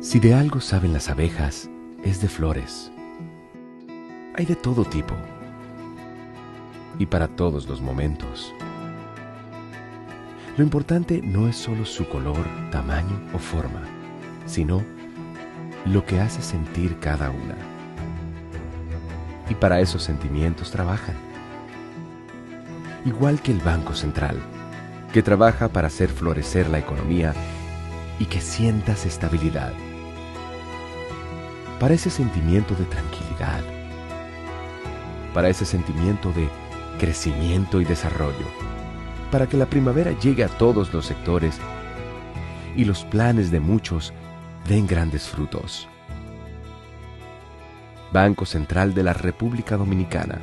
Si de algo saben las abejas, es de flores. Hay de todo tipo y para todos los momentos. Lo importante no es solo su color, tamaño o forma, sino lo que hace sentir cada una. Y para esos sentimientos trabajan. Igual que el Banco Central, que trabaja para hacer florecer la economía y que sientas estabilidad. Para ese sentimiento de tranquilidad. Para ese sentimiento de crecimiento y desarrollo. Para que la primavera llegue a todos los sectores y los planes de muchos den grandes frutos. Banco Central de la República Dominicana,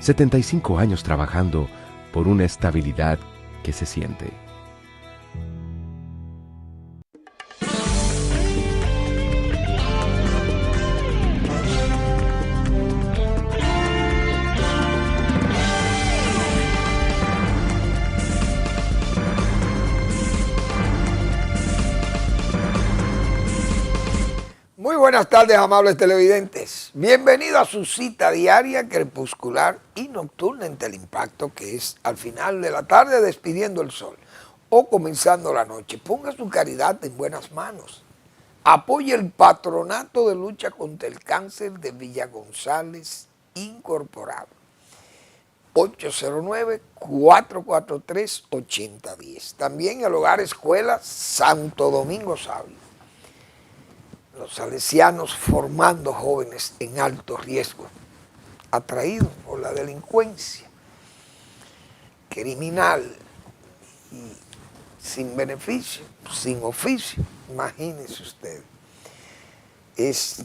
75 años trabajando por una estabilidad que se siente. Muy buenas tardes, amables televidentes. Bienvenido a su cita diaria, crepuscular y nocturna en Teleimpacto, que es al final de la tarde despidiendo el sol o comenzando la noche. Ponga su caridad en buenas manos. Apoye el Patronato de Lucha contra el Cáncer de Villa González Incorporado. 809-443-8010. También el Hogar Escuela Santo Domingo Sabio. Los salesianos formando jóvenes en alto riesgo, atraídos por la delincuencia criminal y sin beneficio, sin oficio. Imagínense ustedes, es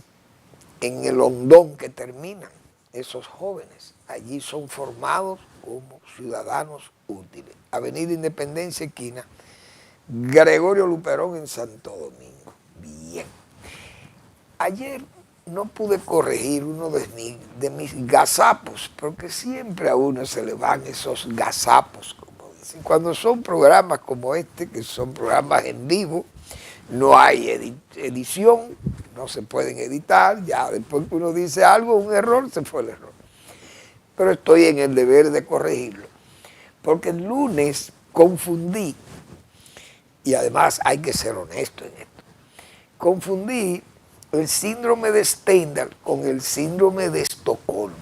en el hondón que terminan esos jóvenes. Allí son formados como ciudadanos útiles. Avenida Independencia, esquina Gregorio Luperón en Santo Domingo. Bien. Ayer no pude corregir uno de mis gazapos, porque siempre a uno se le van esos gazapos, como dicen. Cuando son programas como este, que son programas en vivo, no hay edición, no se pueden editar, ya después que uno dice algo, un error, se fue el error. Pero estoy en el deber de corregirlo, porque el lunes confundí, y además hay que ser honesto en esto, confundí el síndrome de Stendhal con el síndrome de Estocolmo.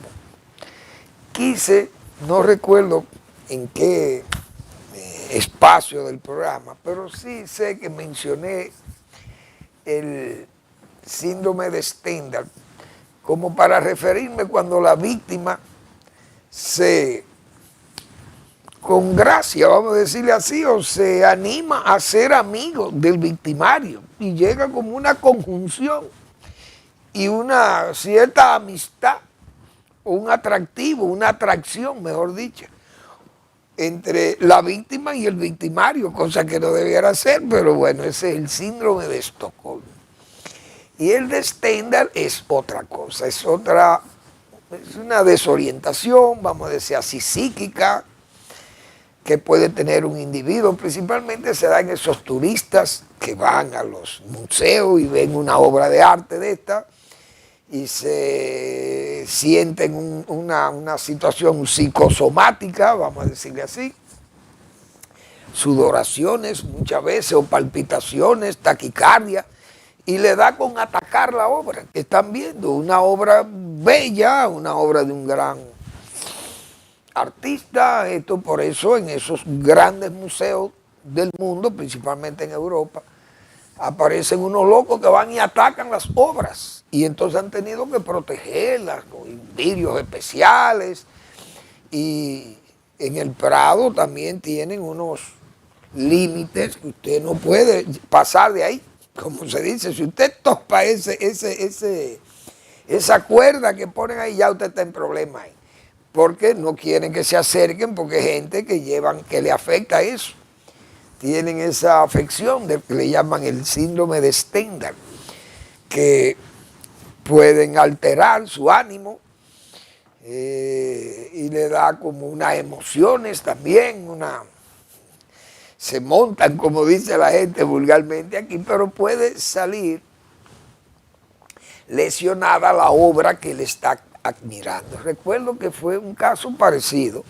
Quise, no recuerdo en qué espacio del programa, pero sí sé que mencioné el síndrome de Stendhal como para referirme cuando la víctima se congracia, vamos a decirle así, o se anima a ser amigo del victimario y llega como una conjunción y una cierta amistad, o un atractivo, una atracción, mejor dicho, entre la víctima y el victimario, cosa que no debiera ser, pero bueno, ese es el síndrome de Estocolmo. Y el de Stendhal es otra cosa, es una desorientación, vamos a decir así, psíquica, que puede tener un individuo. Principalmente se da en esos turistas que van a los museos y ven una obra de arte de esta y se sienten una situación psicosomática, vamos a decirle así, sudoraciones muchas veces o palpitaciones, taquicardia, y le da con atacar la obra que están viendo, una obra bella, una obra de un gran artista. Esto por eso en esos grandes museos del mundo, principalmente en Europa, aparecen unos locos que van y atacan las obras y entonces han tenido que protegerlas con vidrios especiales, y en el Prado también tienen unos límites que usted no puede pasar de ahí, como se dice. Si usted topa esa cuerda que ponen ahí, ya usted está en problema ahí, porque no quieren que se acerquen, porque hay gente que le afecta eso. Tienen esa afección que le llaman el síndrome de Stendhal, que pueden alterar su ánimo y le da como unas emociones también, se montan, como dice la gente vulgarmente aquí, pero puede salir lesionada la obra que él está admirando. Recuerdo que fue un caso parecido,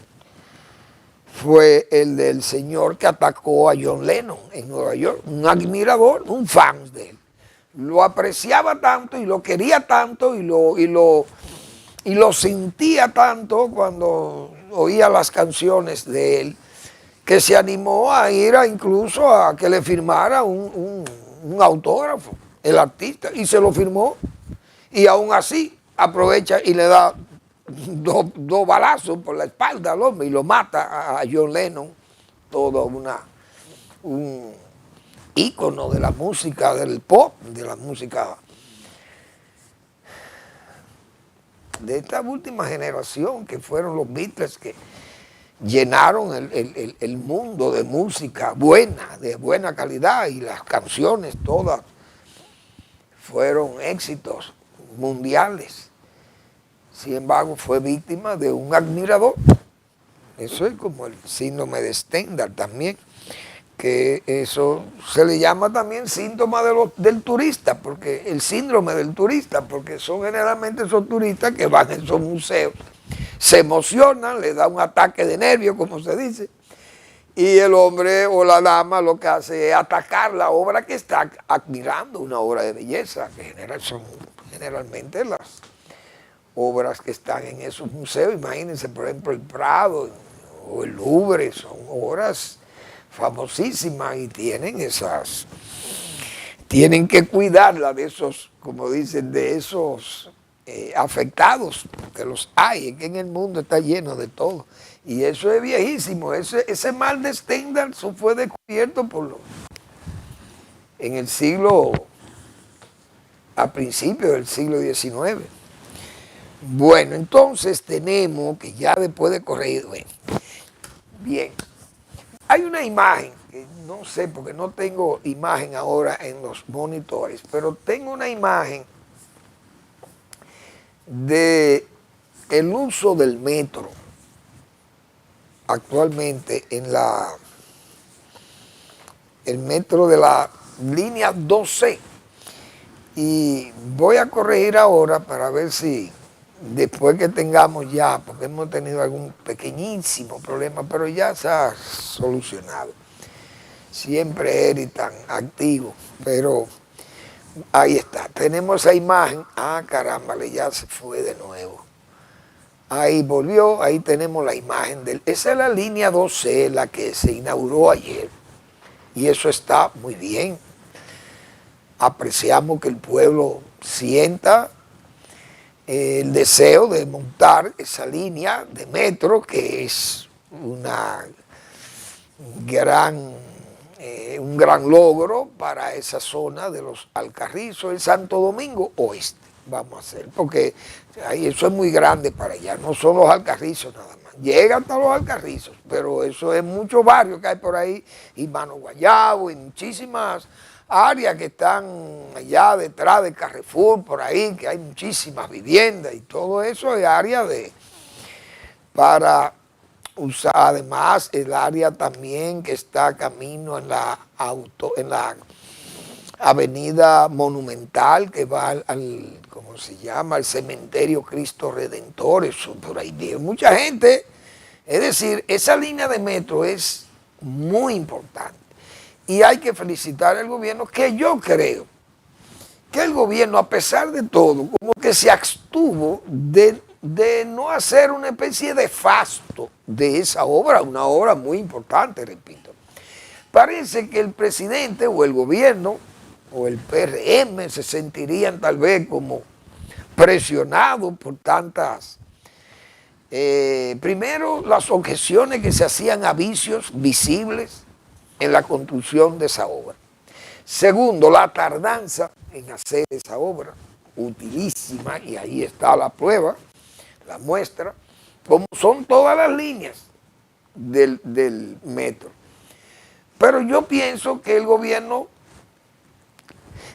fue el del señor que atacó a John Lennon en Nueva York, un admirador, un fan de él. Lo apreciaba tanto y lo quería tanto y lo sentía tanto cuando oía las canciones de él, que se animó a ir incluso a que le firmara un autógrafo, el artista, y se lo firmó. Y aún así aprovecha y le da dos balazos por la espalda al hombre y lo mata a John Lennon, todo un ícono de la música, del pop, de la música de esta última generación, que fueron los Beatles, que llenaron el mundo de música buena, de buena calidad, y las canciones todas fueron éxitos mundiales. Sin embargo, fue víctima de un admirador. Eso es como el síndrome de Stendhal también, que eso se le llama también síntoma del turista, porque el síndrome del turista, porque son generalmente esos turistas que van a esos museos, se emocionan, le da un ataque de nervios, como se dice, y el hombre o la dama lo que hace es atacar la obra que está admirando, una obra de belleza, que son generalmente las obras que están en esos museos. Imagínense, por ejemplo, el Prado o el Louvre, son obras famosísimas y tienen que cuidarla de esos, como dicen, de esos afectados, que los hay, que en el mundo está lleno de todo. Y eso es viejísimo. Ese mal de Stendhal fue descubierto en el siglo, a principios del siglo XIX. Bueno, entonces tenemos que ya después de corregir, bueno, bien, hay una imagen, que no sé porque no tengo imagen ahora en los monitores, pero tengo una imagen de el uso del metro actualmente en el metro de la línea 12, y voy a corregir ahora para ver si después que tengamos ya, porque hemos tenido algún pequeñísimo problema, pero ya se ha solucionado. Siempre Eri tan activo, pero ahí está. Tenemos esa imagen. Ah, caramba, ya se fue de nuevo. Ahí volvió, ahí tenemos la imagen de él. Esa es la línea 12, la que se inauguró ayer. Y eso está muy bien. Apreciamos que el pueblo sienta el deseo de montar esa línea de metro, que es un gran logro para esa zona de los Alcarrizos, el Santo Domingo Oeste, vamos a hacer, porque ahí eso es muy grande para allá, no son los Alcarrizos nada más, llega hasta los Alcarrizos, pero eso es muchos barrios que hay por ahí, y Mano Guayabo, y muchísimas áreas que están allá detrás de Carrefour, por ahí, que hay muchísimas viviendas, y todo eso es área para usar. Además, el área también que está camino en la avenida Monumental, que va ¿cómo se llama?, al cementerio Cristo Redentor, eso por ahí vive mucha gente. Es decir, esa línea de metro es muy importante. Y hay que felicitar al gobierno, que yo creo que el gobierno, a pesar de todo, como que se abstuvo de no hacer una especie de fasto de esa obra, una obra muy importante, repito. Parece que el presidente o el gobierno o el PRM se sentirían tal vez como presionados por tantas, primero, las objeciones que se hacían a vicios visibles en la construcción de esa obra. Segundo, la tardanza en hacer esa obra, utilísima, y ahí está la prueba, la muestra, como son todas las líneas del metro. Pero yo pienso que el gobierno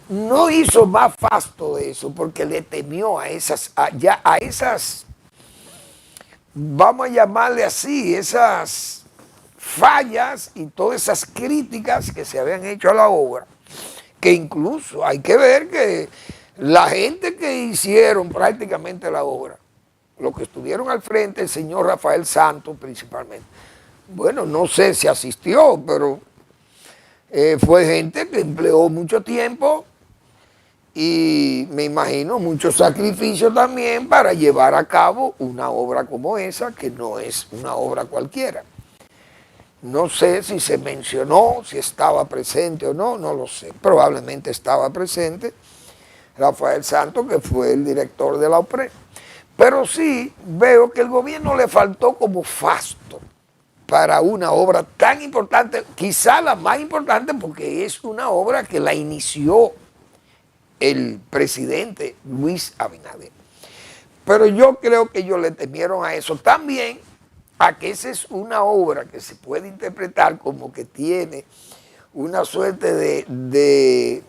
no hizo más fasto de eso, porque le temió a esas, vamos a llamarle así, esas fallas y todas esas críticas que se habían hecho a la obra, que incluso hay que ver que La gente que hicieron prácticamente la obra, los que estuvieron al frente, el señor Rafael Santos principalmente, bueno, no sé si asistió, pero fue gente que empleó mucho tiempo y me imagino mucho sacrificio también para llevar a cabo una obra como esa, que no es una obra cualquiera. No sé si se mencionó, si estaba presente o no, no lo sé. Probablemente estaba presente Rafael Santos, que fue el director de la OPRE. Pero sí veo que el gobierno le faltó como fasto para una obra tan importante, quizá la más importante porque es una obra que la inició el presidente Luis Abinader. Pero yo creo que ellos le temieron a eso también, a que esa es una obra que se puede interpretar como que tiene una suerte de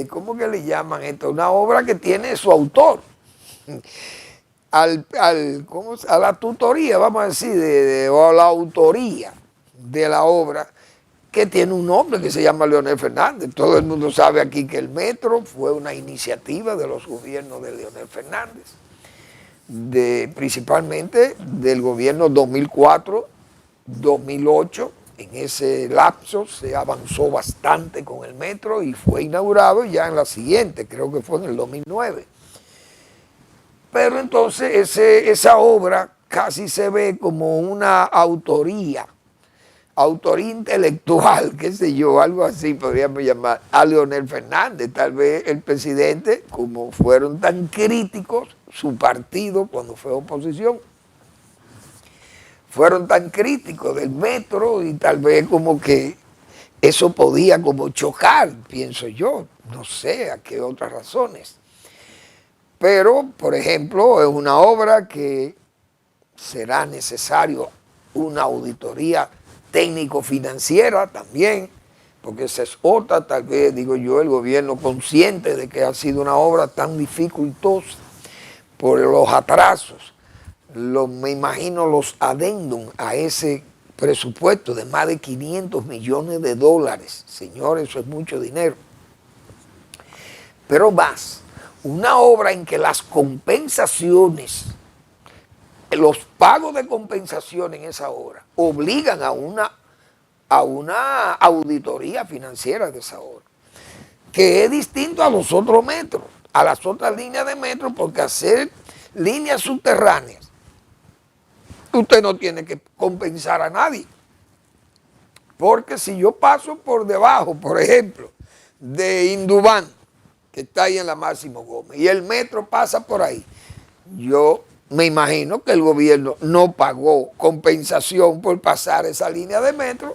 ¿cómo que le llaman esto? Una obra que tiene su autor. A la tutoría, vamos a decir, o a la autoría de la obra, que tiene un nombre que se llama Leonel Fernández. Todo el mundo sabe aquí que el metro fue una iniciativa de los gobiernos de Leonel Fernández, principalmente del gobierno 2004-2008. En ese lapso se avanzó bastante con el metro y fue inaugurado ya en la siguiente, creo que fue en el 2009. Pero entonces esa obra casi se ve como una autoría intelectual, qué sé yo, algo así podríamos llamar, a Leonel Fernández. Tal vez el presidente, como fueron tan críticos, su partido cuando fue oposición, fueron tan críticos del metro y tal vez como que eso podía como chocar, pienso yo, no sé a qué otras razones. Pero, por ejemplo, es una obra que será necesario una auditoría técnico-financiera también, porque esa es otra, tal vez, digo yo, el gobierno consciente de que ha sido una obra tan dificultosa por los atrasos, me imagino los adendum a ese presupuesto de más de 500 millones de dólares. Señores, eso es mucho dinero. Pero más, una obra en que las compensaciones, los pagos de compensación en esa obra obligan a una auditoría financiera de esa obra, que es distinto a los otros metros, a las otras líneas de metro, porque hacer líneas subterráneas, usted no tiene que compensar a nadie. Porque si yo paso por debajo, por ejemplo, de Indubán, que está ahí en la Máximo Gómez, y el metro pasa por ahí, yo me imagino que el gobierno no pagó compensación por pasar esa línea de metro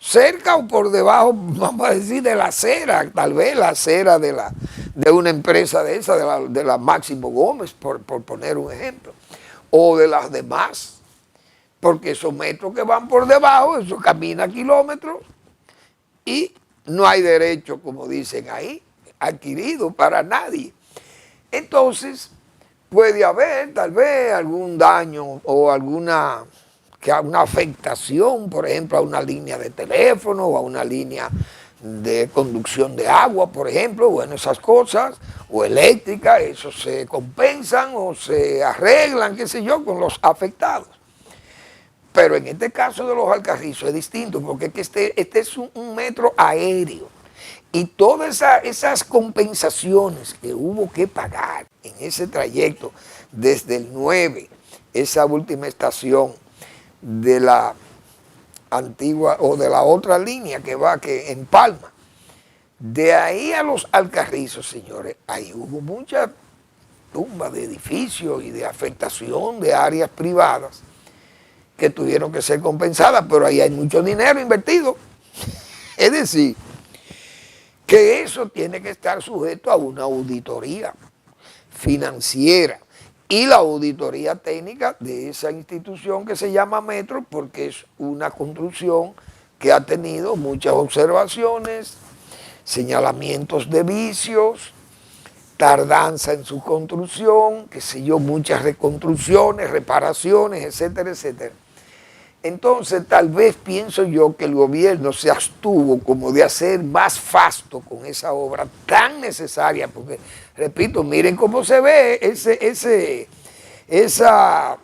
cerca o por debajo, vamos a decir, de la acera, tal vez la acera de una empresa de esa, de la Máximo Gómez, por poner un ejemplo, o de las demás, porque esos metros que van por debajo, eso camina kilómetros y no hay derecho, como dicen ahí, adquirido para nadie. Entonces, puede haber tal vez algún daño o una afectación, por ejemplo, a una línea de teléfono o a una línea de conducción de agua, por ejemplo, bueno, esas cosas, o eléctrica, eso se compensan o se arreglan, qué sé yo, con los afectados. Pero en este caso de los Alcarrizos es distinto, porque este es un metro aéreo. Y todas esas compensaciones que hubo que pagar en ese trayecto desde el 9, esa última estación de la antigua o de la otra línea que va en Palma, de ahí a los Alcarrizos, señores, ahí hubo mucha tumba de edificios y de afectación de áreas privadas que tuvieron que ser compensadas, pero ahí hay mucho dinero invertido. Es decir, que eso tiene que estar sujeto a una auditoría financiera y la auditoría técnica de esa institución que se llama Metro, porque es una construcción que ha tenido muchas observaciones, señalamientos de vicios, tardanza en su construcción, qué sé yo, muchas reconstrucciones, reparaciones, etcétera, etcétera. Entonces, tal vez pienso yo que el gobierno se abstuvo como de hacer más fasto con esa obra tan necesaria, porque, repito, miren cómo se ve esa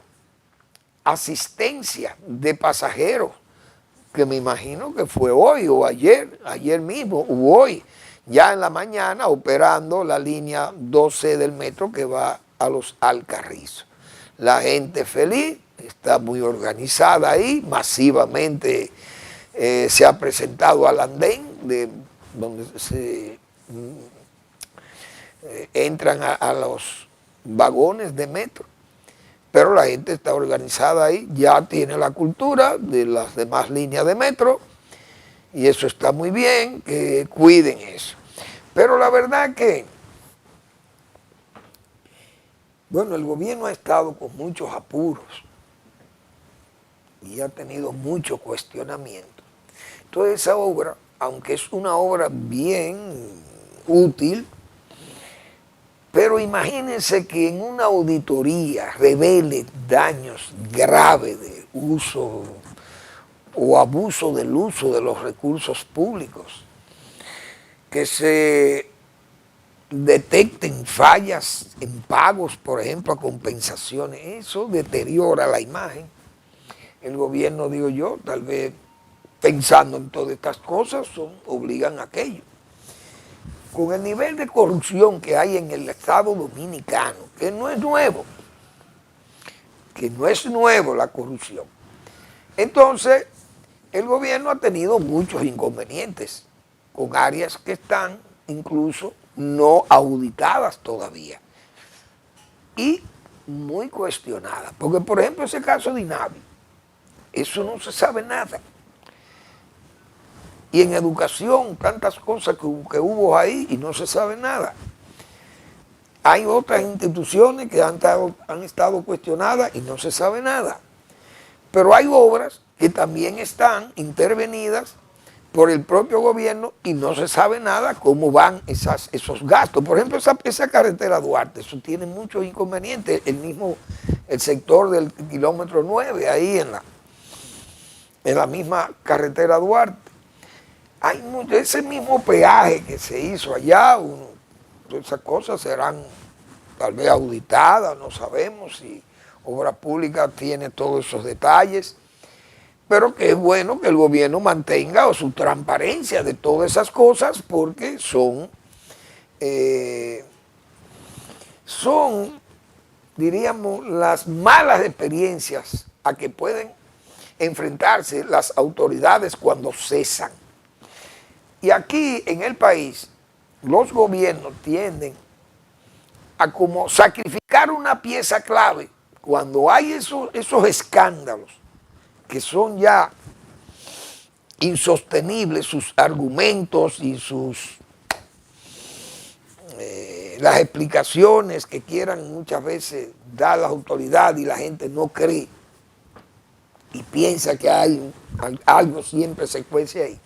asistencia de pasajeros, que me imagino que fue hoy o ayer mismo o hoy, ya en la mañana operando la línea 12 del metro que va a los Alcarrizos. La gente feliz, está muy organizada ahí, masivamente se ha presentado al andén donde se entran a los vagones de metro, pero la gente está organizada ahí, ya tiene la cultura de las demás líneas de metro y eso está muy bien, que cuiden eso. Pero la verdad que, bueno, el gobierno ha estado con muchos apuros y ha tenido mucho cuestionamiento. Entonces esa obra, aunque es una obra bien útil, pero imagínense que en una auditoría revele daños graves de uso o abuso del uso de los recursos públicos, que se detecten fallas en pagos, por ejemplo, a compensaciones, eso deteriora la imagen. El gobierno, digo yo, tal vez pensando en todas estas cosas, obligan a aquello. Con el nivel de corrupción que hay en el Estado Dominicano, que no es nuevo la corrupción. Entonces, el gobierno ha tenido muchos inconvenientes con áreas que están incluso no auditadas todavía y muy cuestionadas. Porque, por ejemplo, ese caso de INAVI, eso no se sabe nada. Y en educación, tantas cosas que hubo ahí y no se sabe nada. Hay otras instituciones que han estado cuestionadas y no se sabe nada. Pero hay obras que también están intervenidas por el propio gobierno y no se sabe nada cómo van esos gastos. Por ejemplo, esa carretera Duarte, eso tiene muchos inconvenientes. El sector del kilómetro 9, ahí en la misma carretera Duarte. Hay ese mismo peaje que se hizo allá, todas esas cosas serán tal vez auditadas, no sabemos si Obra Pública tiene todos esos detalles, pero que es bueno que el gobierno mantenga su transparencia de todas esas cosas porque son, diríamos, las malas experiencias a que pueden enfrentarse las autoridades cuando cesan. Y aquí en el país, los gobiernos tienden a como sacrificar una pieza clave cuando hay esos escándalos que son ya insostenibles, sus argumentos y las explicaciones que quieran muchas veces dar las autoridades y la gente no cree y piensa que hay algo siempre se cuece ahí.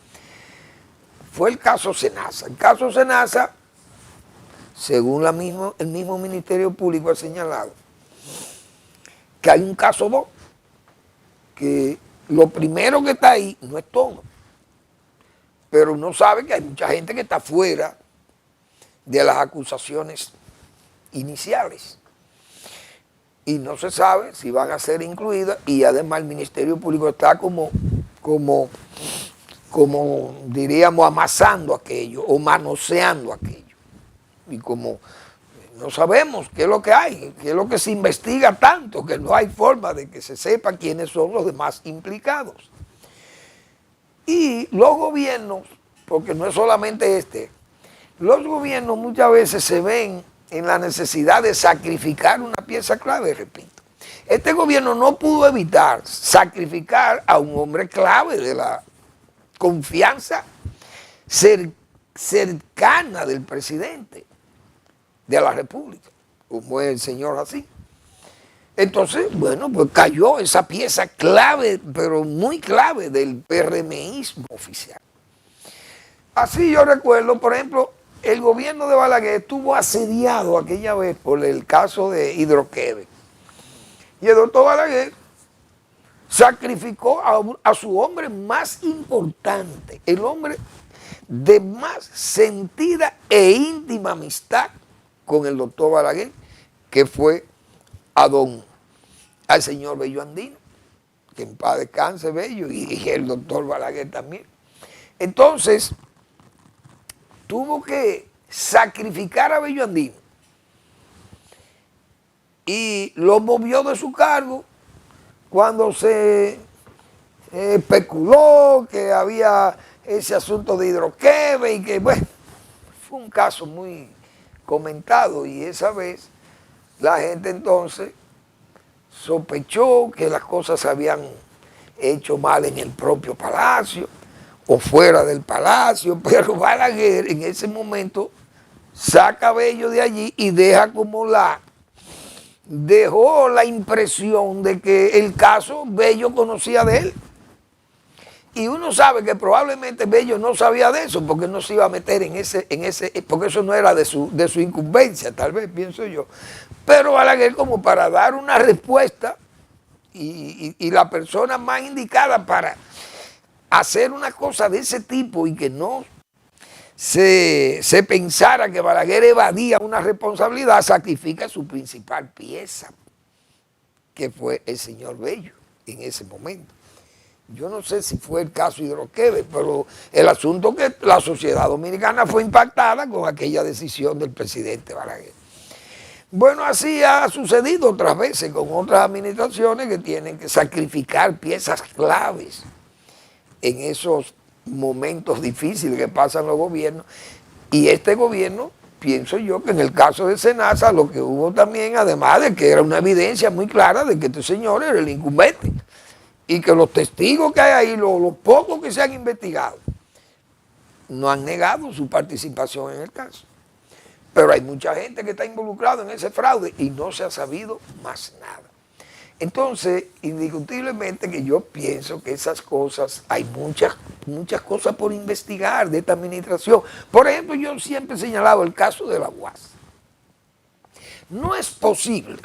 Fue el caso Senasa. El caso Senasa, según el mismo Ministerio Público ha señalado, que hay un caso 2, que lo primero que está ahí no es todo, pero uno sabe que hay mucha gente que está fuera de las acusaciones iniciales y no se sabe si van a ser incluidas y además el Ministerio Público está como diríamos, amasando aquello o manoseando aquello. Y como no sabemos qué es lo que hay, qué es lo que se investiga tanto, que no hay forma de que se sepa quiénes son los demás implicados. Y los gobiernos, porque no es solamente los gobiernos muchas veces se ven en la necesidad de sacrificar una pieza clave, repito. Este gobierno no pudo evitar sacrificar a un hombre clave de la confianza cercana del presidente de la República, como es el señor así. Entonces, bueno, pues cayó esa pieza clave, pero muy clave del PRMismo oficial. Así yo recuerdo, por ejemplo, el gobierno de Balaguer estuvo asediado aquella vez por el caso de Hidroqueves. Y el doctor Balaguer sacrificó a su hombre más importante, el hombre de más sentida e íntima amistad con el doctor Balaguer, que fue al señor Bello Andino, que en paz descanse Bello, y el doctor Balaguer también. Entonces, tuvo que sacrificar a Bello Andino y lo movió de su cargo cuando se especuló que había ese asunto de Hidroquebe y que, bueno, fue un caso muy comentado, y esa vez la gente entonces sospechó que las cosas se habían hecho mal en el propio palacio o fuera del palacio, pero Balaguer en ese momento saca a Bello de allí y dejó la impresión de que el caso Bello conocía de él. Y uno sabe que probablemente Bello no sabía de eso, porque no se iba a meter porque eso no era de su incumbencia, tal vez, pienso yo. Pero Balaguer, como para dar una respuesta, y la persona más indicada para hacer una cosa de ese tipo y que no se pensara que Balaguer evadía una responsabilidad, sacrifica su principal pieza, que fue el señor Bello en ese momento. Yo no sé si fue el caso Hidroquebe, pero el asunto que la sociedad dominicana fue impactada con aquella decisión del presidente Balaguer. Bueno, así ha sucedido otras veces con otras administraciones que tienen que sacrificar piezas claves en esos momentos difíciles que pasan los gobiernos. Y este gobierno, pienso yo que en el caso de Senasa, lo que hubo también, además de que era una evidencia muy clara de que este señor era el incumbente, y que los testigos que hay ahí, los pocos que se han investigado, no han negado su participación en el caso. Pero hay mucha gente que está involucrada en ese fraude y no se ha sabido más nada. Entonces, indiscutiblemente que yo pienso que esas cosas, hay muchas cosas por investigar de esta administración. Por ejemplo, yo siempre he señalado el caso de la UAS. No es posible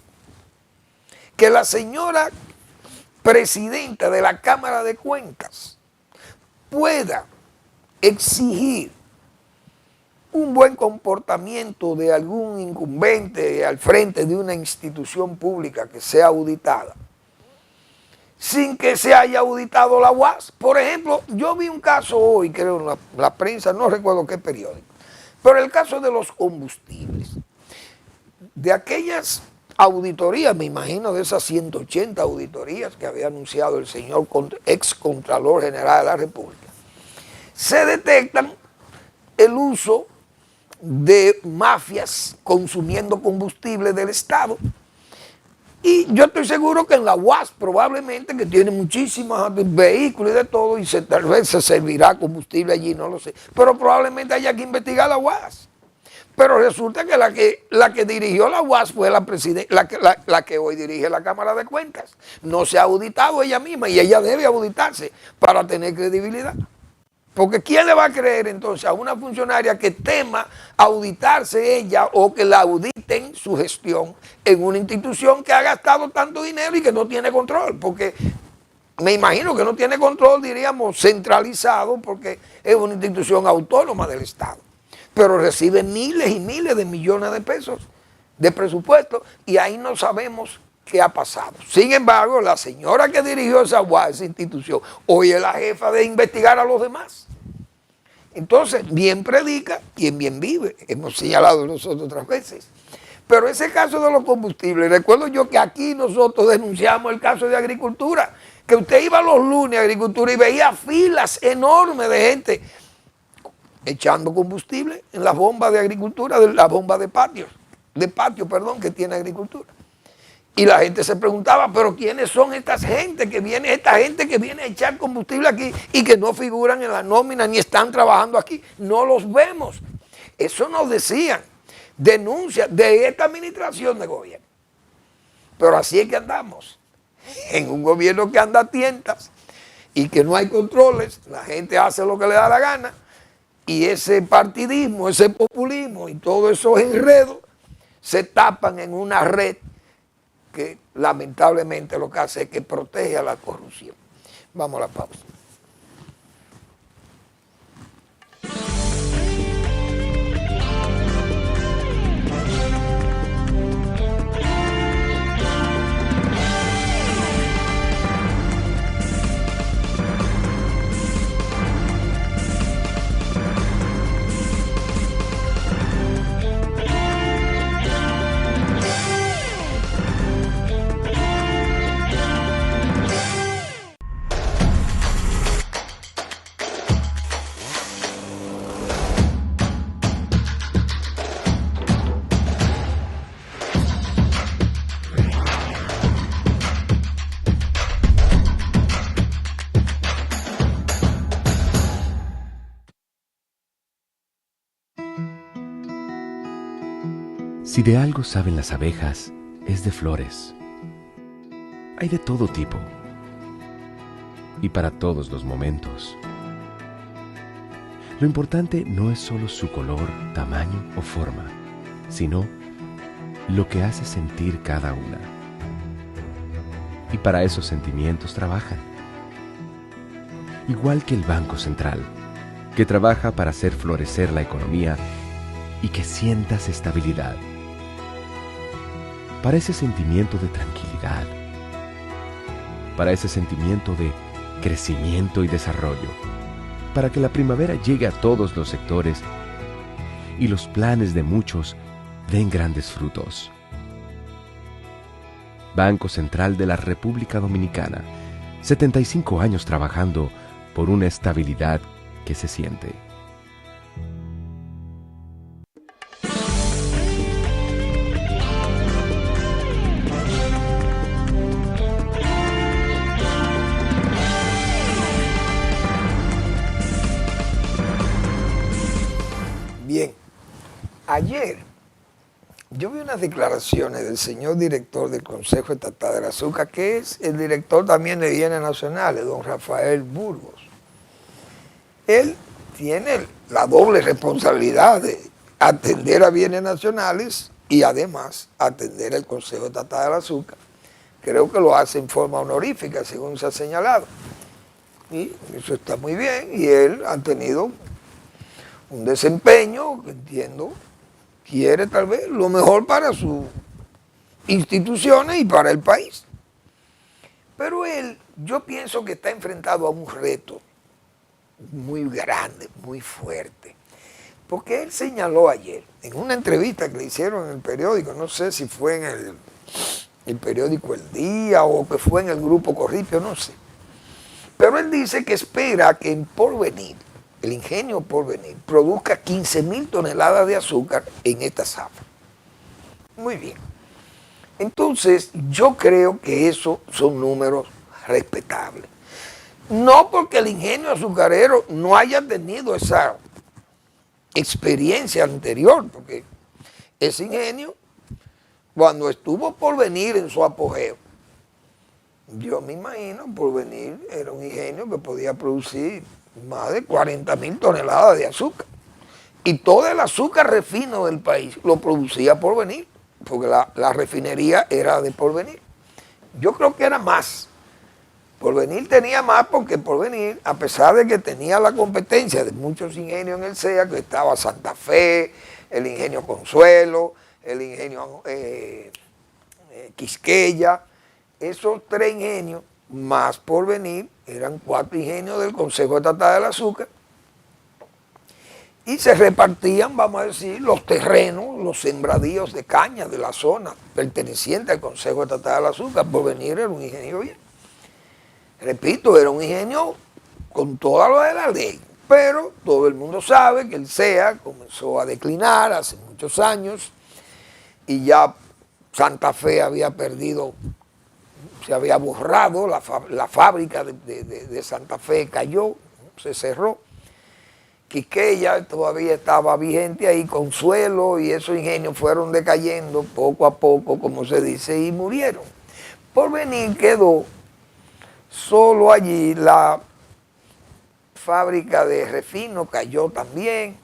que la señora presidenta de la Cámara de Cuentas pueda exigir un buen comportamiento de algún incumbente al frente de una institución pública que sea auditada, sin que se haya auditado la UAS. Por ejemplo, yo vi un caso hoy, creo, en la prensa, no recuerdo qué periódico, pero el caso de los combustibles, de aquellas auditorías, me imagino de esas 180 auditorías que había anunciado el señor ex Contralor General de la República, se detectan el uso de mafias consumiendo combustible del Estado. Y yo estoy seguro que en la UAS probablemente, que tiene muchísimos vehículos y de todo, y tal vez se servirá combustible allí, no lo sé, pero probablemente haya que investigar la UAS. Pero resulta que la que dirigió la UAS fue la que hoy dirige la Cámara de Cuentas. No se ha auditado ella misma, y ella debe auditarse para tener credibilidad. Porque ¿quién le va a creer entonces a una funcionaria que tema auditarse ella o que la auditen su gestión en una institución que ha gastado tanto dinero y que no tiene control? Porque me imagino que no tiene control, diríamos, centralizado, porque es una institución autónoma del Estado, pero recibe miles y miles de millones de pesos de presupuesto, y ahí no sabemos qué ha pasado. Sin embargo, la señora que dirigió esa institución hoy es la jefa de investigar a los demás. Entonces, bien predica, quien bien vive, hemos señalado nosotros otras veces. Pero ese caso de los combustibles, recuerdo yo que aquí nosotros denunciamos el caso de agricultura, que usted iba los lunes a agricultura y veía filas enormes de gente echando combustible en las bombas de agricultura, de las bombas de patio, que tiene agricultura. Y la gente se preguntaba, pero ¿quiénes son esta gente que viene a echar combustible aquí y que no figuran en la nómina ni están trabajando aquí? No los vemos. Eso nos decían, denuncias de esta administración de gobierno. Pero así es que andamos, en un gobierno que anda a tientas y que no hay controles, la gente hace lo que le da la gana, y ese partidismo, ese populismo y todos esos enredos se tapan en una red que lamentablemente lo que hace es que protege a la corrupción. Vamos a la pausa. Si de algo saben las abejas, es de flores. Hay de todo tipo y para todos los momentos. Lo importante no es solo su color, tamaño o forma, sino lo que hace sentir cada una. Y para esos sentimientos trabajan. Igual que el Banco Central, que trabaja para hacer florecer la economía y que sientas estabilidad. Para ese sentimiento de tranquilidad, para ese sentimiento de crecimiento y desarrollo, para que la primavera llegue a todos los sectores y los planes de muchos den grandes frutos. Banco Central de la República Dominicana, 75 años trabajando por una estabilidad que se siente. Bien, ayer yo vi unas declaraciones del señor director del Consejo Estatal del Azúcar, que es el director también de Bienes Nacionales, don Rafael Burgos. Él tiene la doble responsabilidad de atender a Bienes Nacionales y además atender al Consejo Estatal del Azúcar. Creo que lo hace en forma honorífica, según se ha señalado. Y eso está muy bien, y él ha tenido un desempeño que entiendo quiere tal vez lo mejor para sus instituciones y para el país. Pero él, yo pienso que está enfrentado a un reto muy grande, muy fuerte. Porque él señaló ayer, en una entrevista que le hicieron en el periódico, no sé si fue en el periódico El Día o que fue en el Grupo Corripio, no sé. Pero él dice que espera que en Porvenir, el ingenio Porvenir, produzca 15.000 toneladas de azúcar en esta zafra. Muy bien. Entonces, yo creo que esos son números respetables. No porque el ingenio azucarero no haya tenido esa experiencia anterior, porque ese ingenio, cuando estuvo Porvenir en su apogeo, yo me imagino, Porvenir era un ingenio que podía producir más de 40.000 toneladas de azúcar. Y todo el azúcar refino del país lo producía Porvenir, porque la refinería era de Porvenir. Yo creo que era más. Porvenir tenía más porque Porvenir, a pesar de que tenía la competencia de muchos ingenios en el CEA, que estaba Santa Fe, el ingenio Consuelo, el ingenio Quisqueya, esos 3 ingenios más Porvenir, eran 4 ingenios del Consejo Estatal del Azúcar, y se repartían, vamos a decir, los terrenos, los sembradíos de caña de la zona perteneciente al Consejo Estatal del Azúcar. Porvenir era un ingenio bien. Repito, era un ingenio con toda lo de la ley, pero todo el mundo sabe que el CEA comenzó a declinar hace muchos años y ya Santa Fe había perdido, se había borrado, la fábrica de Santa Fe cayó, se cerró. Quisqueya todavía estaba vigente ahí, Consuelo, y esos ingenios fueron decayendo poco a poco, como se dice, y murieron. Porvenir quedó solo allí, la fábrica de refino cayó también,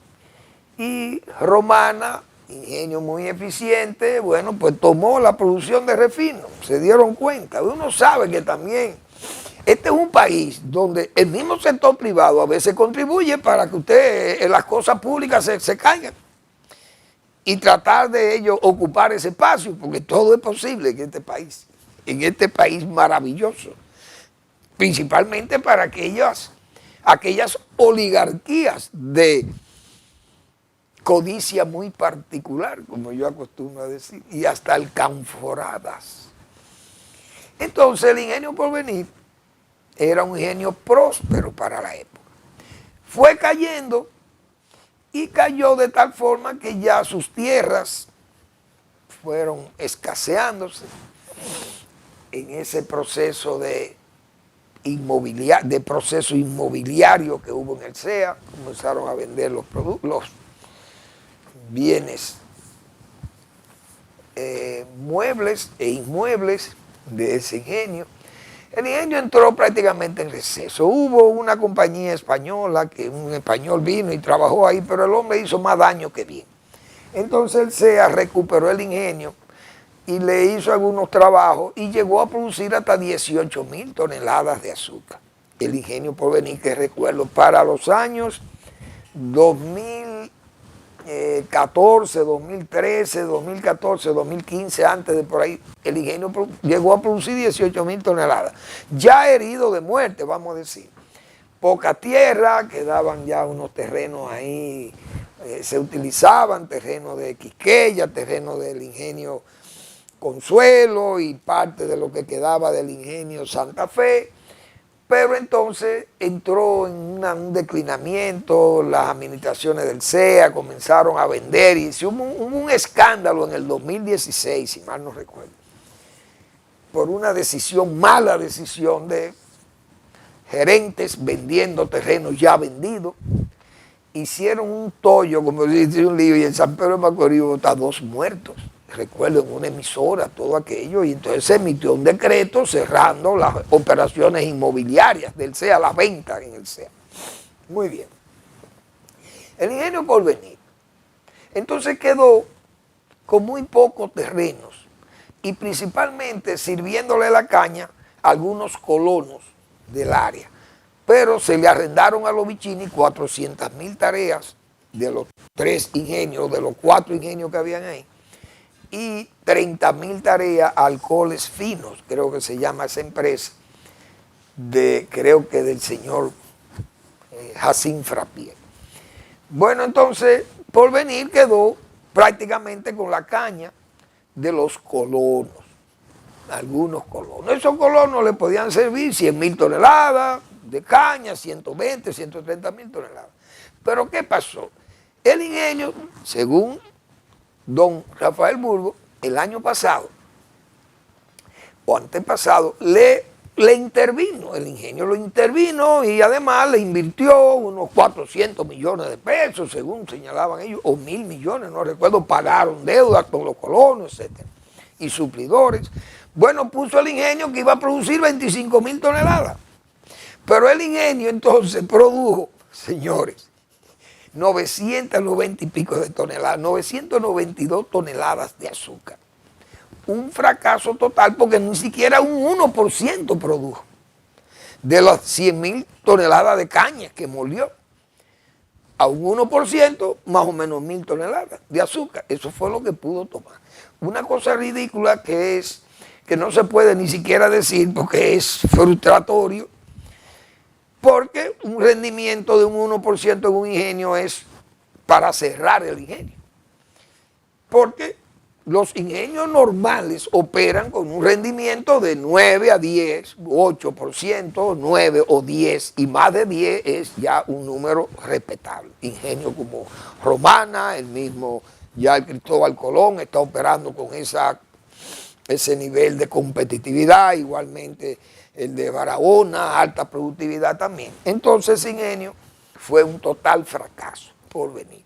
y Romana ingenio muy eficiente, bueno, pues tomó la producción de refino, se dieron cuenta. Uno sabe que también este es un país donde el mismo sector privado a veces contribuye para que usted en las cosas públicas se caigan y tratar de ellos ocupar ese espacio, porque todo es posible en este país maravilloso, principalmente para aquellas oligarquías de codicia muy particular, como yo acostumbro a decir, y hasta alcanforadas. Entonces el ingenio Porvenir era un ingenio próspero para la época. Fue cayendo y cayó de tal forma que ya sus tierras fueron escaseándose en ese proceso de proceso inmobiliario que hubo en el CEA. Comenzaron a vender los bienes muebles e inmuebles de ese ingenio. El ingenio entró prácticamente en receso. Hubo una compañía española, que un español vino y trabajó ahí, pero el hombre hizo más daño que bien. Entonces el CEA recuperó el ingenio y le hizo algunos trabajos y llegó a producir hasta 18.000 toneladas de azúcar. El ingenio Porvenir, que recuerdo, para los años 2014, 2013, 2014, 2015, antes de por ahí, el ingenio llegó a producir 18.000 toneladas. Ya herido de muerte, vamos a decir. Poca tierra, quedaban ya unos terrenos ahí, se utilizaban terrenos de Quisqueya, terrenos del ingenio Consuelo y parte de lo que quedaba del ingenio Santa Fe. Pero entonces entró en un declinamiento, las administraciones del CEA comenzaron a vender y hubo un escándalo en el 2016, si mal no recuerdo, por una mala decisión de gerentes vendiendo terrenos ya vendidos. Hicieron un tollo, como dice un lío, y en San Pedro de Macorís está 2 muertos. Recuerdo, en una emisora, todo aquello, y entonces se emitió un decreto cerrando las operaciones inmobiliarias del CEA, las ventas en el CEA. Muy bien. El ingenio Porvenir, entonces quedó con muy pocos terrenos y principalmente sirviéndole la caña a algunos colonos del área, pero se le arrendaron a los Vicini 400.000 tareas de los 3 ingenios, de los 4 ingenios que habían ahí, y 30.000 tareas a Alcoholes Finos, creo que se llama esa empresa, creo que del señor Jacín Frappier. Bueno, entonces Porvenir quedó prácticamente con la caña de los colonos, algunos colonos. Esos colonos le podían servir 100.000 toneladas de caña, 120, 130.000 toneladas. Pero ¿qué pasó? El ingenio, según don Rafael Burgos, el año pasado o antepasado, le intervino, el ingenio lo intervino y además le invirtió unos 400 millones de pesos, según señalaban ellos, o 1.000 millones, no recuerdo, pagaron deudas con los colonos, etcétera, y suplidores. Bueno, puso el ingenio que iba a producir 25.000 toneladas, pero el ingenio entonces produjo, señores, 990 y pico de toneladas, 992 toneladas de azúcar. Un fracaso total porque ni siquiera un 1% produjo de las 100.000 toneladas de caña que molió. A un 1%, más o menos 1.000 toneladas de azúcar. Eso fue lo que pudo tomar. Una cosa ridícula que no se puede ni siquiera decir porque es frustratorio. Porque un rendimiento de un 1% en un ingenio es para cerrar el ingenio. Porque los ingenios normales operan con un rendimiento de 9 a 10, 8%, 9 o 10, y más de 10 es ya un número respetable. Ingenios como Romana, el mismo ya el Cristóbal Colón está operando con ese nivel de competitividad, igualmente el de Barahona, alta productividad también. Entonces ese ingenio fue un total fracaso, Porvenir.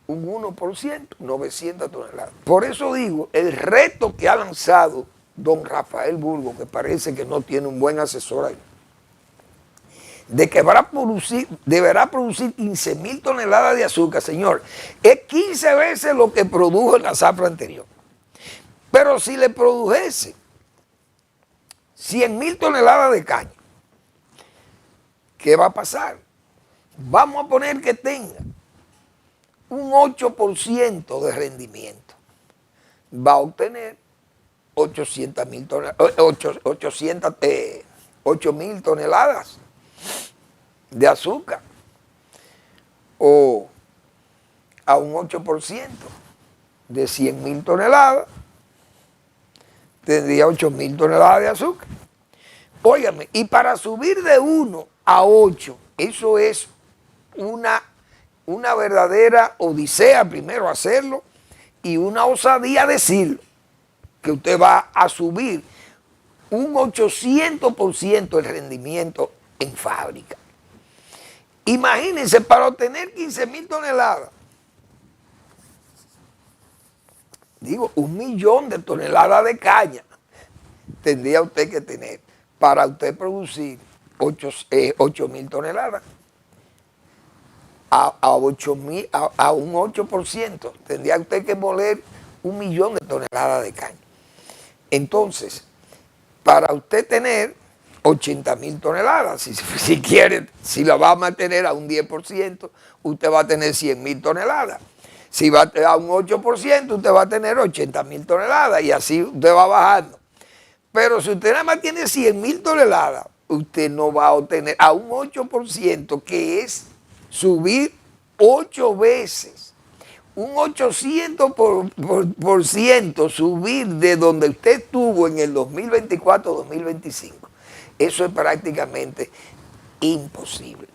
Un 1%, 900 toneladas. Por eso digo, el reto que ha lanzado don Rafael Burgos, que parece que no tiene un buen asesor ahí, de que deberá producir 15.000 toneladas de azúcar, señor, es 15 veces lo que produjo en la zafra anterior. Pero si le produjese 100.000 toneladas de caña, ¿qué va a pasar? Vamos a poner que tenga un 8% de rendimiento. Va a obtener 800.000 toneladas, 8.000 toneladas de azúcar, o a un 8% de 100.000 toneladas, tendría 8.000 toneladas de azúcar. Óigame, y para subir de 1 a 8, eso es una verdadera odisea primero hacerlo y una osadía decirlo, que usted va a subir un 800% el rendimiento en fábrica. Imagínense, para obtener 15.000 toneladas, digo, 1.000.000 de toneladas de caña tendría usted que tener para usted producir 8.000 toneladas. A un 8% tendría usted que moler 1.000.000 de toneladas de caña. Entonces, para usted tener 80.000 toneladas, si quiere, si la va a mantener a un 10%, usted va a tener 100.000 toneladas. Si va a un 8%, usted va a tener 80.000 toneladas y así usted va bajando. Pero si usted nada más tiene 100.000 toneladas, usted no va a obtener a un 8%, que es subir 8 veces. Un 800% subir de donde usted estuvo en el 2024-2025. Eso es prácticamente imposible.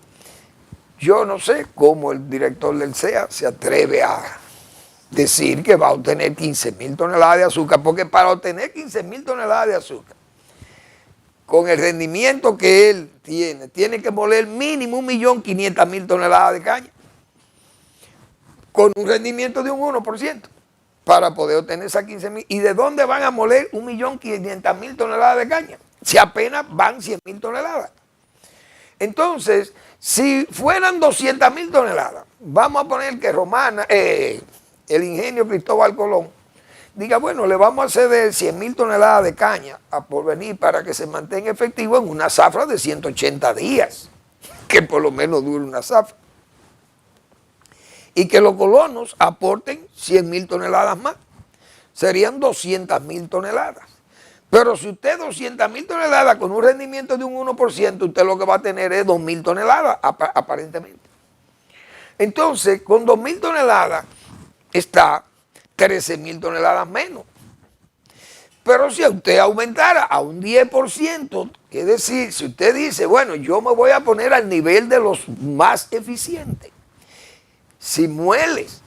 Yo no sé cómo el director del CEA se atreve a decir que va a obtener 15.000 toneladas de azúcar, porque para obtener 15.000 toneladas de azúcar, con el rendimiento que él tiene que moler mínimo 1.500.000 toneladas de caña, con un rendimiento de un 1%, para poder obtener esas 15.000. ¿Y de dónde van a moler 1.500.000 toneladas de caña? Si apenas van 100.000 toneladas. Entonces, si fueran 200.000 toneladas, vamos a poner que Romana, el ingenio Cristóbal Colón, diga, bueno, le vamos a ceder 100.000 toneladas de caña a Porvenir para que se mantenga efectivo en una zafra de 180 días, que por lo menos dure una zafra. Y que los colonos aporten 100.000 toneladas más, serían 200.000 toneladas. Pero si usted 200.000 toneladas con un rendimiento de un 1%, usted lo que va a tener es 2.000 toneladas, aparentemente. Entonces, con 2.000 toneladas está 13.000 toneladas menos. Pero si usted aumentara a un 10%, es decir, si usted dice, bueno, yo me voy a poner al nivel de los más eficientes. Si mueles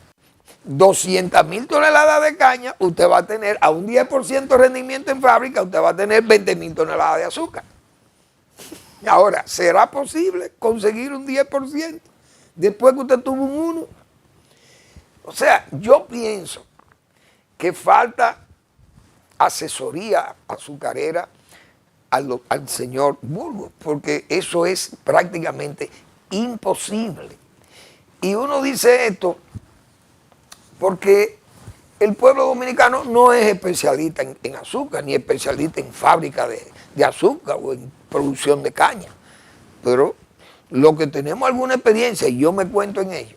200.000 toneladas de caña, usted va a tener a un 10% de rendimiento en fábrica, usted va a tener 20.000 toneladas de azúcar. Ahora, ¿será posible conseguir un 10% después que usted tuvo un 1%? O sea, yo pienso que falta asesoría azucarera al señor Burgos, porque eso es prácticamente imposible. Y uno dice esto porque el pueblo dominicano no es especialista en azúcar, ni especialista en fábrica de azúcar o en producción de caña. Pero lo que tenemos alguna experiencia, y yo me cuento en ello,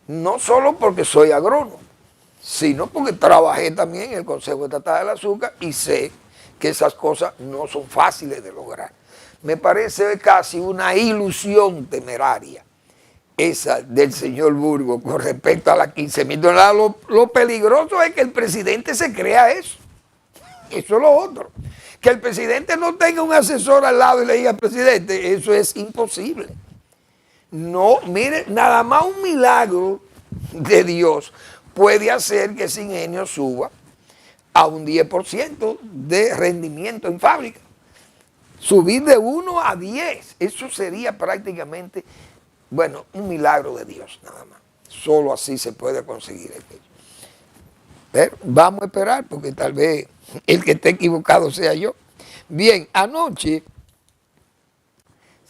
no solo porque soy agrónomo, sino porque trabajé también en el Consejo Estatal del Azúcar y sé que esas cosas no son fáciles de lograr. Me parece casi una ilusión temeraria esa del señor Burgos con respecto a las 15.000 toneladas. Lo peligroso es que el presidente se crea eso. Eso es lo otro. Que el presidente no tenga un asesor al lado y le diga, presidente, eso es imposible. No, mire, nada más un milagro de Dios puede hacer que ese ingenio suba a un 10% de rendimiento en fábrica. Subir de 1 a 10, eso sería prácticamente, bueno, un milagro de Dios nada más. Solo así se puede conseguir aquello. Pero vamos a esperar porque tal vez el que esté equivocado sea yo. Bien, anoche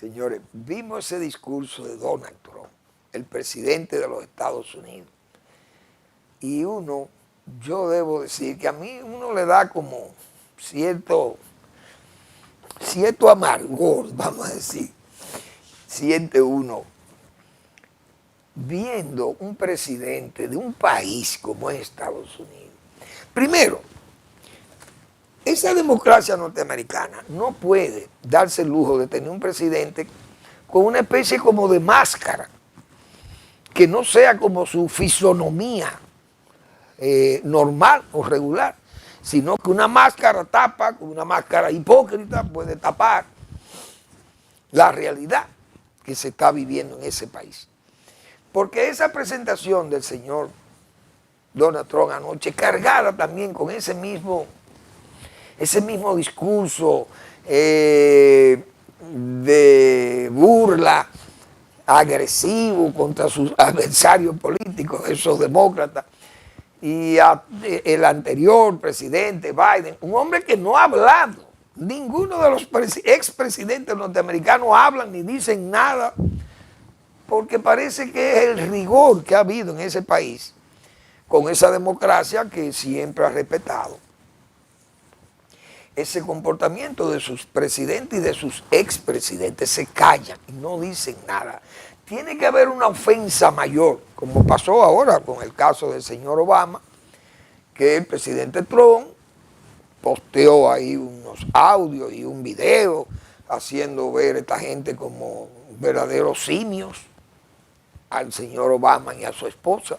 Señores, vimos ese discurso de Donald Trump, el presidente de los Estados Unidos. Y yo debo decir que a mí uno le da como cierto amargor, vamos a decir, siente uno viendo un presidente de un país como es Estados Unidos. Primero, esa democracia norteamericana no puede darse el lujo de tener un presidente con una especie como de máscara, que no sea como su fisonomía normal o regular, sino que una máscara tapa, con una máscara hipócrita puede tapar la realidad que se está viviendo en ese país. Porque esa presentación del señor Donald Trump anoche, cargada también con ese mismo discurso de burla, agresivo contra sus adversarios políticos, esos demócratas, y el anterior presidente Biden, un hombre que no ha hablado, ninguno de los expresidentes norteamericanos hablan ni dicen nada, porque parece que es el rigor que ha habido en ese país, con esa democracia que siempre ha respetado ese comportamiento de sus presidentes y de sus expresidentes. Se callan y no dicen nada. Tiene que haber una ofensa mayor, como pasó ahora con el caso del señor Obama, que el presidente Trump posteó ahí unos audios y un video haciendo ver a esta gente como verdaderos simios al señor Obama y a su esposa.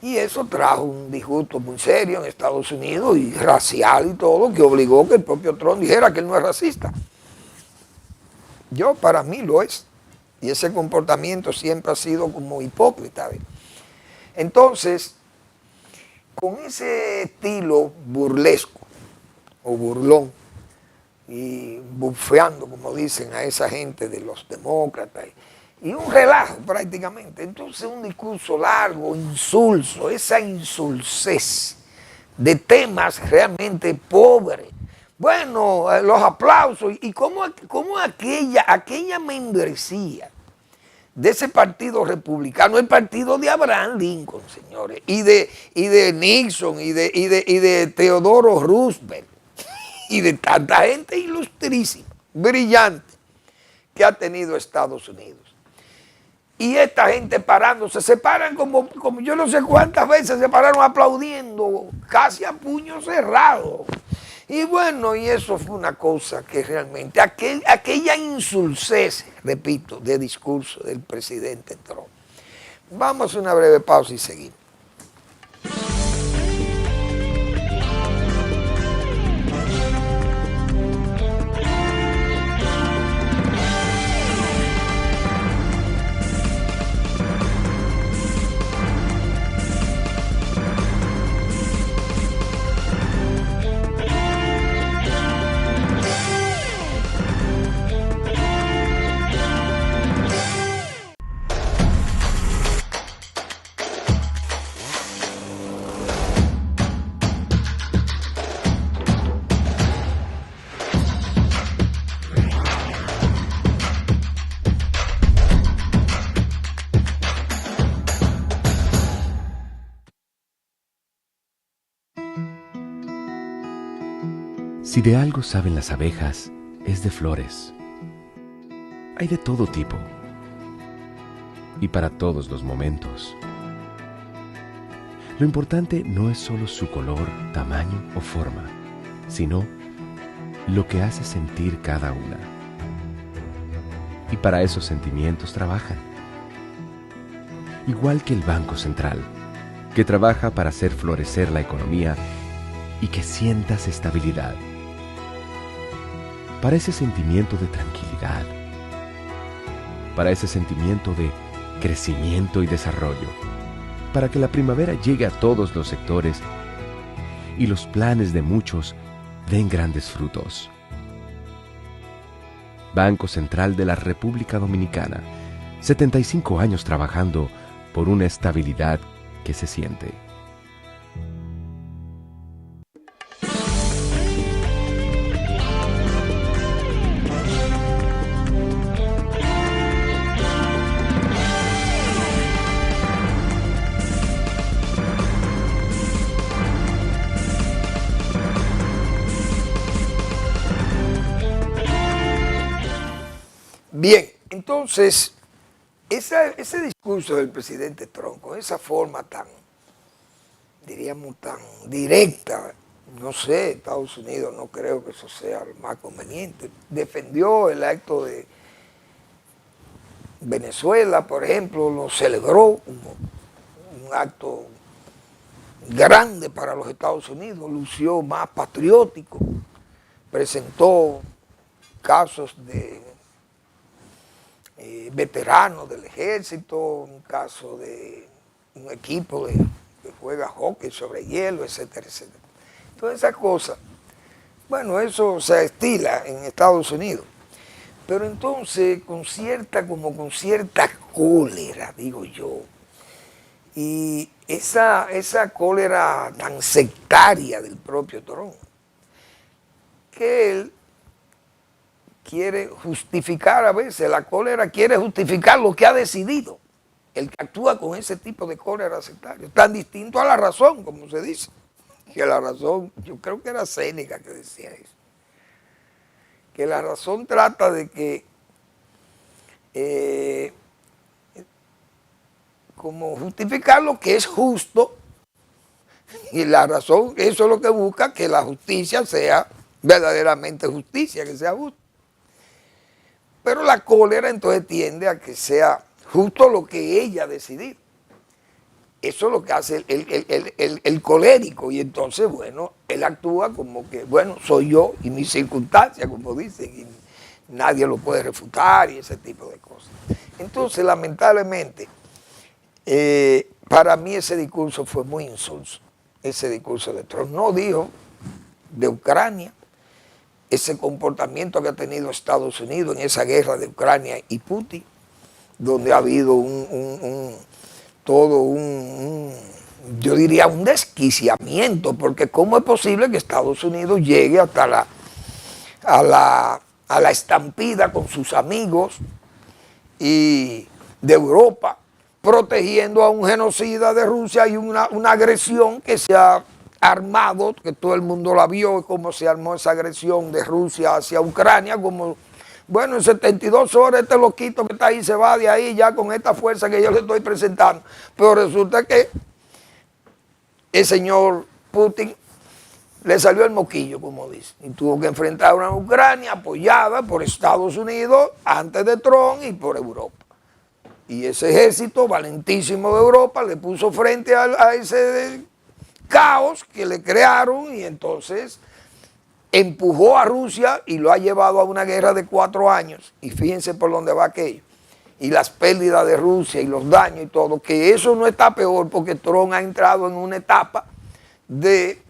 Y eso trajo un disgusto muy serio en Estados Unidos y racial y todo, que obligó que el propio Trump dijera que él no es racista. Para mí lo es. Y ese comportamiento siempre ha sido como hipócrita. Entonces, con ese estilo burlesco o burlón y bufeando, como dicen, a esa gente de los demócratas, y un relajo prácticamente. Entonces un discurso largo, insulso, esa insulsez de temas realmente pobres. Bueno, los aplausos y cómo aquella membresía de ese partido republicano, el partido de Abraham Lincoln, señores, y de Nixon, y de Teodoro Roosevelt, y de tanta gente ilustrísima, brillante, que ha tenido Estados Unidos. Y esta gente parándose, se paran como yo no sé cuántas veces se pararon aplaudiendo, casi a puño cerrado. Y bueno, y eso fue una cosa que realmente, aquella insulsez, repito, de discurso del presidente Trump. Vamos a una breve pausa y seguimos. Si de algo saben las abejas, es de flores. Hay de todo tipo y para todos los momentos. Lo importante no es solo su color, tamaño o forma, sino lo que hace sentir cada una. Y para esos sentimientos trabajan. Igual que el Banco Central, que trabaja para hacer florecer la economía y que sientas estabilidad. Para ese sentimiento de tranquilidad, para ese sentimiento de crecimiento y desarrollo, para que la primavera llegue a todos los sectores y los planes de muchos den grandes frutos. Banco Central de la República Dominicana, 75 años trabajando por una estabilidad que se siente. Bien, entonces, ese discurso del presidente Trump, con esa forma tan, diríamos, tan directa, no sé, Estados Unidos no creo que eso sea lo más conveniente. Defendió el acto de Venezuela, por ejemplo, lo celebró como un acto grande para los Estados Unidos, lució más patriótico, presentó casos de veteranos del ejército, un caso de un equipo que juega hockey sobre hielo, etcétera, etcétera. Todas esas cosas, bueno, eso se estila en Estados Unidos, pero entonces con cierta cólera, digo yo, y esa cólera tan sectaria del propio Trump, que él quiere justificar a veces, la cólera quiere justificar lo que ha decidido. El que actúa con ese tipo de cólera sectaria, tan distinto a la razón, como se dice. Que la razón, yo creo que era Séneca que decía eso, que la razón trata de que, como justificar lo que es justo, y la razón, eso es lo que busca, que la justicia sea verdaderamente justicia, que sea justo. Pero la cólera entonces tiende a que sea justo lo que ella ha decidido. Eso es lo que hace el colérico, y entonces, bueno, él actúa como que, bueno, soy yo y mis circunstancias, como dicen, y nadie lo puede refutar y ese tipo de cosas. Entonces, lamentablemente, para mí ese discurso fue muy insulso, ese discurso de Trump. No dijo de Ucrania, ese comportamiento que ha tenido Estados Unidos en esa guerra de Ucrania y Putin, donde ha habido yo diría un desquiciamiento, porque ¿cómo es posible que Estados Unidos llegue hasta a la estampida con sus amigos y de Europa, protegiendo a un genocida de Rusia y una agresión que se ha armado, que todo el mundo la vio, cómo se armó esa agresión de Rusia hacia Ucrania, como, bueno, en 72 horas este loquito que está ahí se va de ahí ya con esta fuerza que yo le estoy presentando. Pero resulta que el señor Putin le salió el moquillo, como dice, y tuvo que enfrentar a una Ucrania apoyada por Estados Unidos antes de Trump y por Europa. Y ese ejército valentísimo de Europa le puso frente a ese caos que le crearon, y entonces empujó a Rusia y lo ha llevado a una guerra de 4 años. Y fíjense por dónde va aquello. Y las pérdidas de Rusia y los daños y todo, que eso no está peor porque Trump ha entrado en una etapa de,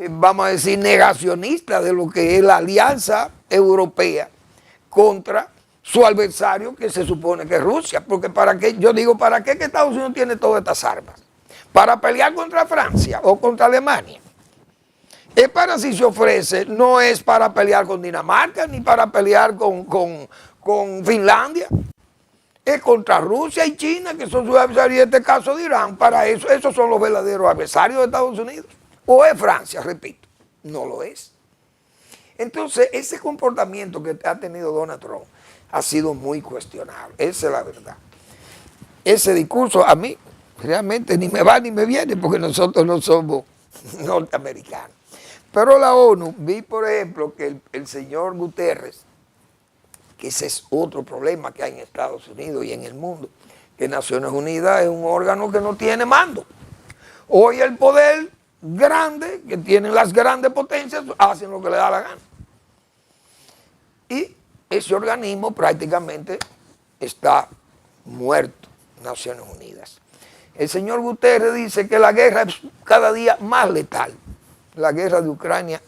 vamos a decir, negacionista de lo que es la alianza europea contra su adversario, que se supone que es Rusia. Porque para qué, yo digo, ¿para qué que Estados Unidos tiene todas estas armas? ¿Para pelear contra Francia o contra Alemania? Es para, si se ofrece, no es para pelear con Dinamarca ni para pelear con Finlandia. Es contra Rusia y China, que son sus adversarios, y en este caso de Irán. Para eso, esos son los verdaderos adversarios de Estados Unidos. O es Francia, repito, no lo es. Entonces, ese comportamiento que ha tenido Donald Trump ha sido muy cuestionable, esa es la verdad. Ese discurso a mí realmente ni me va ni me viene, porque nosotros no somos norteamericanos. Pero la ONU, vi por ejemplo que el señor Guterres, que ese es otro problema que hay en Estados Unidos y en el mundo, que Naciones Unidas es un órgano que no tiene mando. Hoy el poder grande, que tienen las grandes potencias, hacen lo que les da la gana. Y ese organismo prácticamente está muerto, Naciones Unidas. El señor Guterres dice que la guerra es cada día más letal, la guerra de Ucrania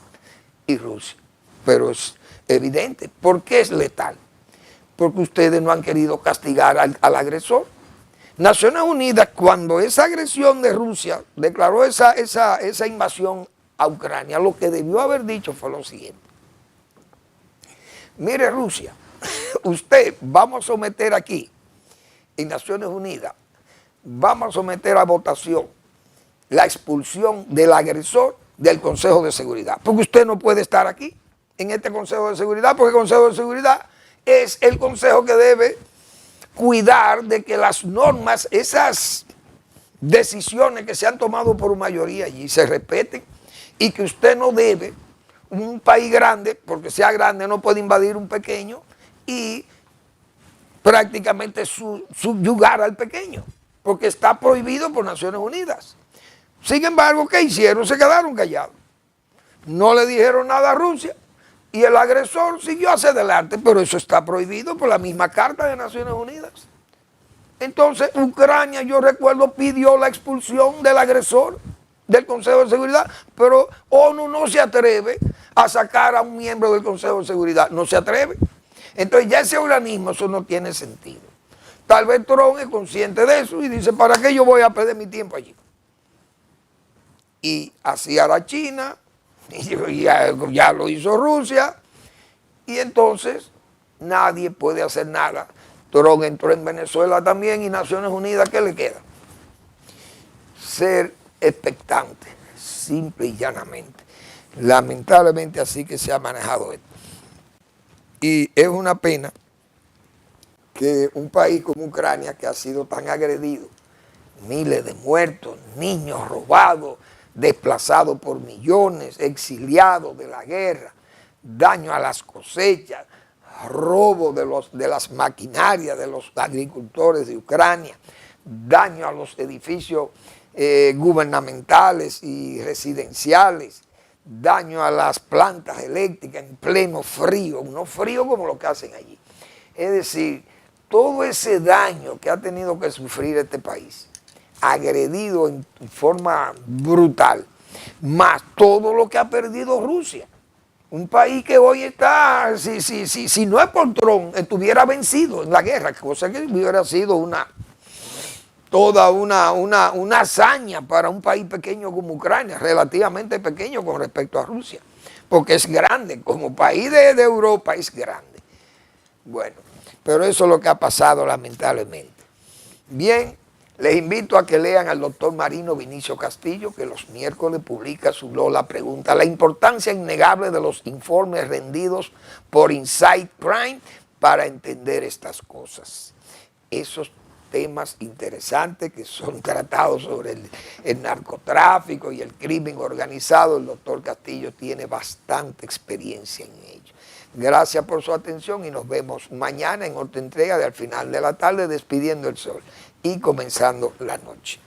y Rusia. Pero es evidente, ¿por qué es letal? Porque ustedes no han querido castigar al agresor. Naciones Unidas, cuando esa agresión de Rusia declaró esa invasión a Ucrania, lo que debió haber dicho fue lo siguiente. Mire, Rusia, usted vamos a someter aquí, en Naciones Unidas, vamos a someter a votación la expulsión del agresor del Consejo de Seguridad. Porque usted no puede estar aquí, en este Consejo de Seguridad, porque el Consejo de Seguridad es el Consejo que debe cuidar de que las normas, esas decisiones que se han tomado por mayoría allí se respeten, y que usted no debe, un país grande, porque sea grande, no puede invadir un pequeño y prácticamente subyugar al pequeño, porque está prohibido por Naciones Unidas. Sin embargo, ¿qué hicieron? Se quedaron callados. No le dijeron nada a Rusia y el agresor siguió hacia adelante, pero eso está prohibido por la misma Carta de Naciones Unidas. Entonces, Ucrania, yo recuerdo, pidió la expulsión del agresor del Consejo de Seguridad, pero ONU no se atreve a sacar a un miembro del Consejo de Seguridad, no se atreve. Entonces ya ese organismo, eso no tiene sentido. Tal vez Trump es consciente de eso y dice, ¿para qué yo voy a perder mi tiempo allí? Y así hará China, y ya lo hizo Rusia, y entonces nadie puede hacer nada. Trump entró en Venezuela también, y Naciones Unidas, ¿qué le queda? Ser expectante, simple y llanamente. Lamentablemente así que se ha manejado esto. Y es una pena que un país como Ucrania, que ha sido tan agredido, miles de muertos, niños robados, desplazados por millones, exiliados de la guerra, daño a las cosechas, robo de las maquinarias de los agricultores de Ucrania, daño a los edificios gubernamentales y residenciales, daño a las plantas eléctricas en pleno frío, no frío como lo que hacen allí. Es decir, todo ese daño que ha tenido que sufrir este país, agredido en forma brutal, más todo lo que ha perdido Rusia. Un país que hoy está, si no es por Trump, estuviera vencido en la guerra, cosa que hubiera sido toda una hazaña para un país pequeño como Ucrania, relativamente pequeño con respecto a Rusia, porque es grande, como país de Europa es grande. Bueno, pero eso es lo que ha pasado lamentablemente. Bien, les invito a que lean al doctor Marino Vinicio Castillo, que los miércoles publica su Lola Pregunta, la importancia innegable de los informes rendidos por Insight Crime para entender estas cosas. Esos temas interesantes que son tratados sobre el narcotráfico y el crimen organizado, el doctor Castillo tiene bastante experiencia en ello. Gracias por su atención y nos vemos mañana en otra entrega de Al Final de la Tarde, despidiendo el sol y comenzando la noche.